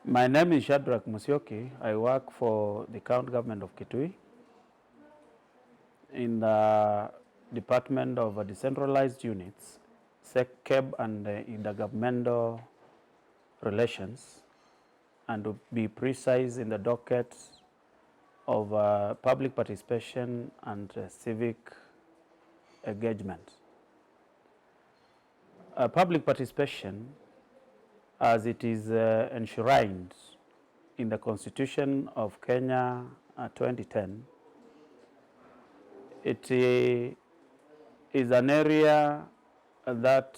My name is Shadrach Musyoki. I work for the county government of Kitui in the Department of Decentralized Units, SECCAB, and Intergovernmental Relations, and to be precise, in the docket of public participation and civic engagement. Public participation, as it is enshrined in the Constitution of Kenya 2010, it is an area that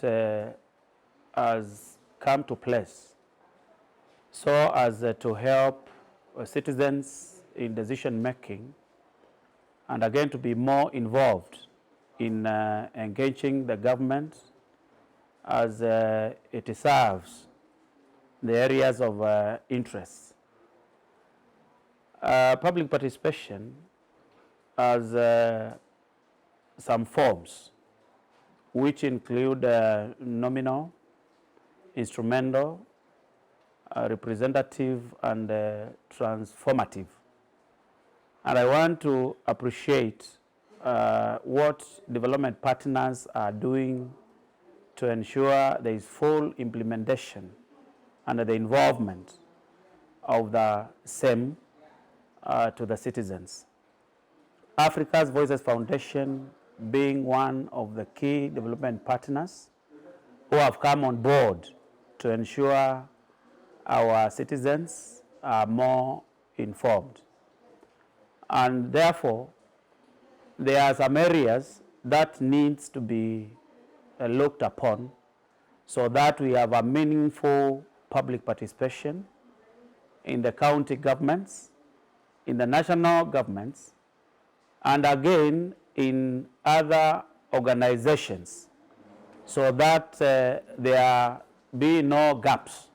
has come to place so as to help citizens in decision making, and again to be more involved in engaging the government as it serves the areas of interest. Public participation has some forms which include nominal, instrumental, representative, and transformative. And I want to appreciate what development partners are doing to ensure there is full implementation and the involvement of the same to the citizens. Africa's Voices Foundation being one of the key development partners who have come on board to ensure our citizens are more informed. And therefore, there are some areas that needs to be looked upon so that we have a meaningful public participation in the county governments, in the national governments, and again in other organizations, so that there be no gaps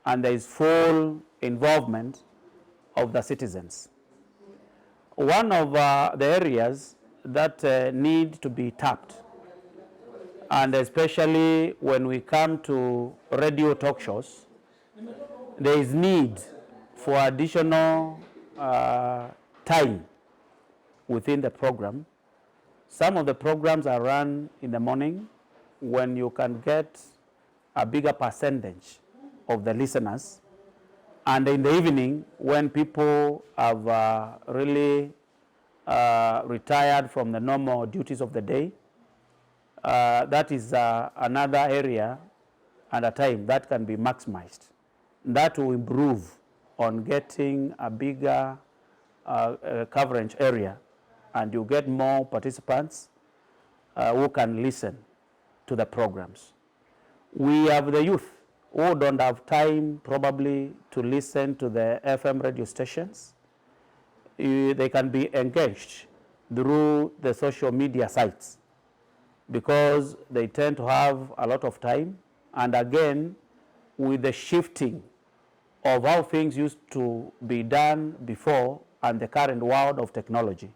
and there is full involvement of the citizens. One of the areas that need to be tapped, and especially when we come to radio talk shows, there is need for additional time within the program. Some of the programs are run in the morning when you can get a bigger percentage of the listeners, and in the evening when people have really retired from the normal duties of the day. That is another area and a time that can be maximized. That will improve on getting a bigger coverage area, and you get more participants who can listen to the programs. We have the youth who don't have time probably to listen to the FM radio stations. They can be engaged through the social media sites because they tend to have a lot of time, and again with the shifting of how things used to be done before and the current world of technology,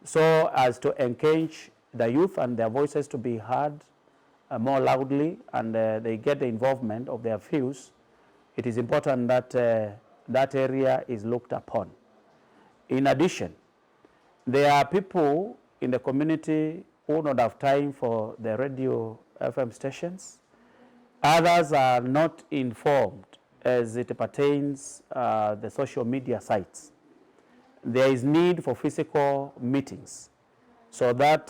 so as to engage the youth and their voices to be heard more loudly, and they get the involvement of their views. It is important that that area is looked upon. In addition, there are people in the community who don't have time for the radio FM stations. Others are not informed as it pertains the social media sites. There is need for physical meetings so that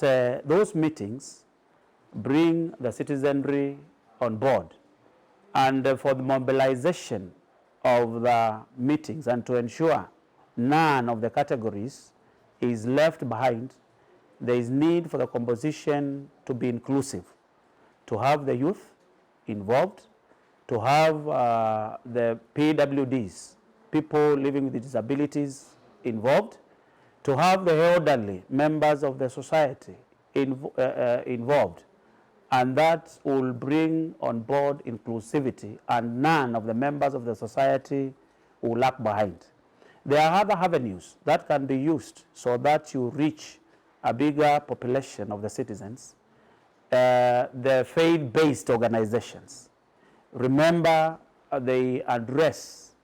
those meetings bring the citizenry on board, and for the mobilization of the meetings and to ensure none of the categories is left behind, there is need for the composition to be inclusive, to have the youth involved, to have the PWDs, people living with disabilities, involved, to have the elderly members of the society involved, and that will bring on board inclusivity, and none of the members of the society will lag behind. There are other avenues that can be used so that you reach a bigger population of the citizens. The faith-based organizations, remember, they address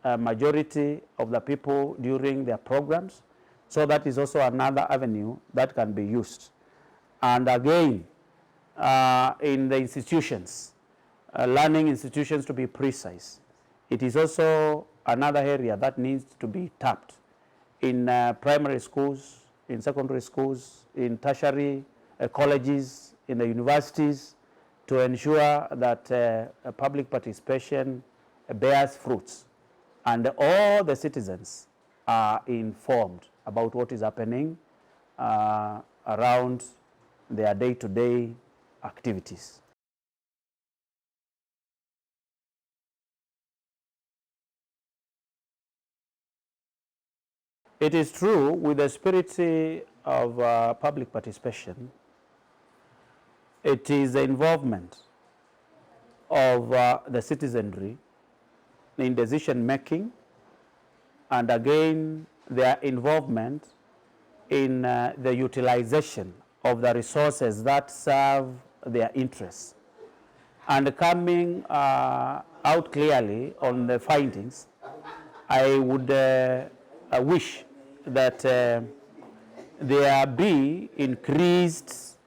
a majority of the people during their programs. So that is also another avenue that can be used. And again, in the institutions, learning institutions to be precise, it is also another area that needs to be tapped in primary schools, in secondary schools, in tertiary colleges, in the universities, to ensure that public participation bears fruits and all the citizens are informed about what is happening around their day-to-day activities. It is true, with the spirit of public participation, it is the involvement of the citizenry in decision making, and again their involvement in the utilization of the resources that serve their interests. And coming out clearly on the findings, I would wish that there be increased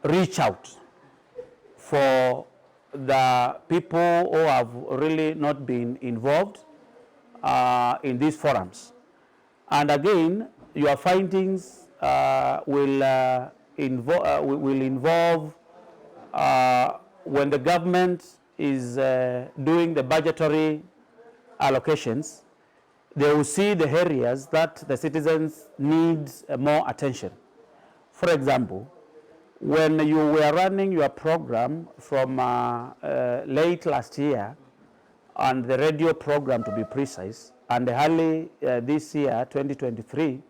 reach out for the people who have really not been involved in these forums. And again, your findings will involve when the government is doing the budgetary allocations, they will see the areas that the citizens need more attention. For example, when you were running your program from late last year, and the radio program to be precise, and early this year, 2023,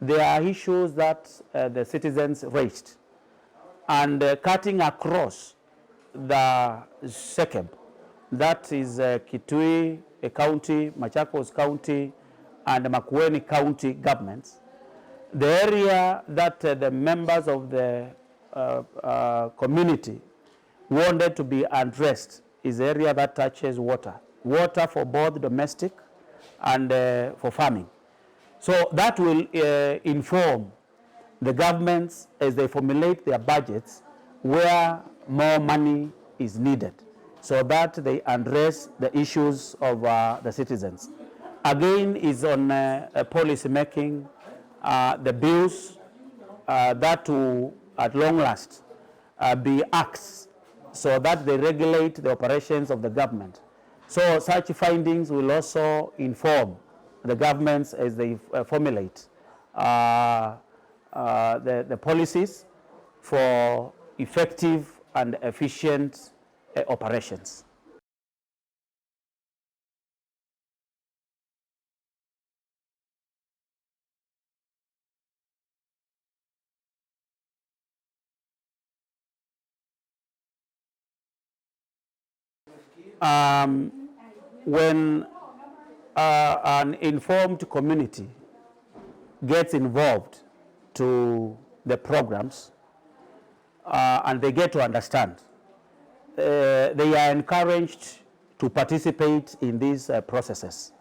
there are issues that the citizens raised. And cutting across the SECEB, that is Kitui County, Machakos County, and Makueni County governments, the area that the members of the community wanted to be addressed is the area that touches water. Water for both domestic and for farming. So that will inform the governments as they formulate their budgets where more money is needed, so that they address the issues of the citizens. Again, is on policy making, the bills that will at long last be acts, so that they regulate the operations of the government. So such findings will also inform the governments as they formulate the policies for effective and efficient operations. When an informed community gets involved to the programs and they get to understand, they are encouraged to participate in these processes.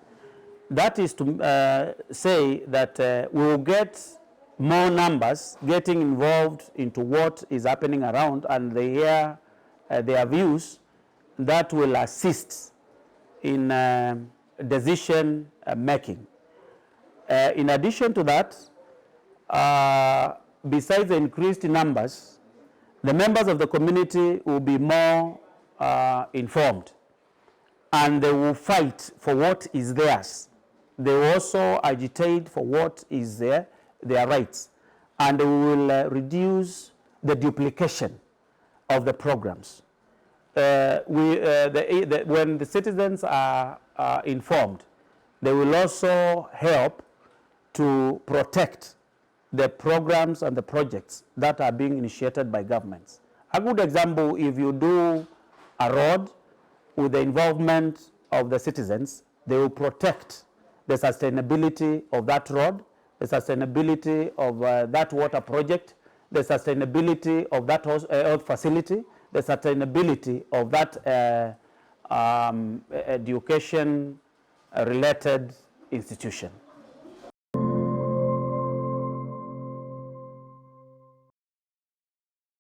That is to say that we will get more numbers getting involved into what is happening around, and they hear their views that will assist in decision making. In addition to that, besides the increased numbers, the members of the community will be more informed, and they will fight for what is theirs. They will also agitate for what is their rights, and they will reduce the duplication of the programs. When the citizens are informed, they will also help to protect the programs and the projects that are being initiated by governments. A good example, if you do a road with the involvement of the citizens, they will protect the sustainability of that road, the sustainability of that water project, the sustainability of that health facility, the sustainability of that education related institution.